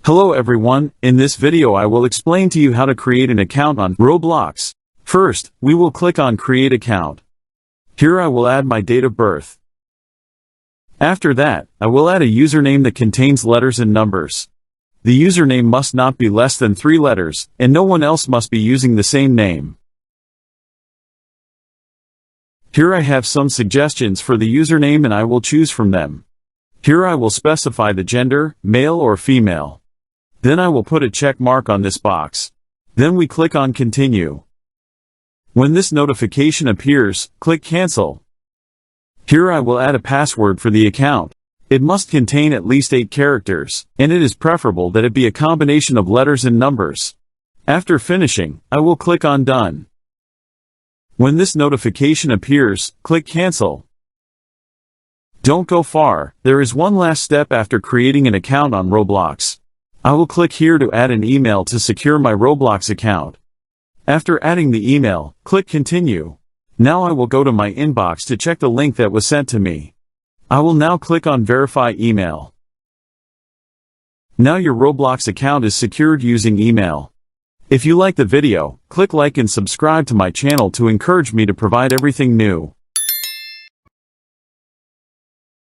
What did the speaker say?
Hello everyone, in this video I will explain to you how to create an account on Roblox. First, we will click on Create Account. Here I will add my date of birth. After that, I will add a username that contains letters and numbers. The username must not be less than 3 letters, and no one else must be using the same name. Here I have some suggestions for the username and I will choose from them. Here I will specify the gender, male or female. Then I will put a check mark on this box. Then we click on Continue. When this notification appears, click Cancel. Here I will add a password for the account. It must contain at least 8 characters, and it is preferable that it be a combination of letters and numbers. After finishing, I will click on Done. When this notification appears, click Cancel. Don't go far, there is one last step after creating an account on Roblox. I will click here to add an email to secure my Roblox account. After adding the email, click Continue. Now I will go to my inbox to check the link that was sent to me. I will now click on Verify Email. Now your Roblox account is secured using email. If you like the video, click like and subscribe to my channel to encourage me to provide everything new.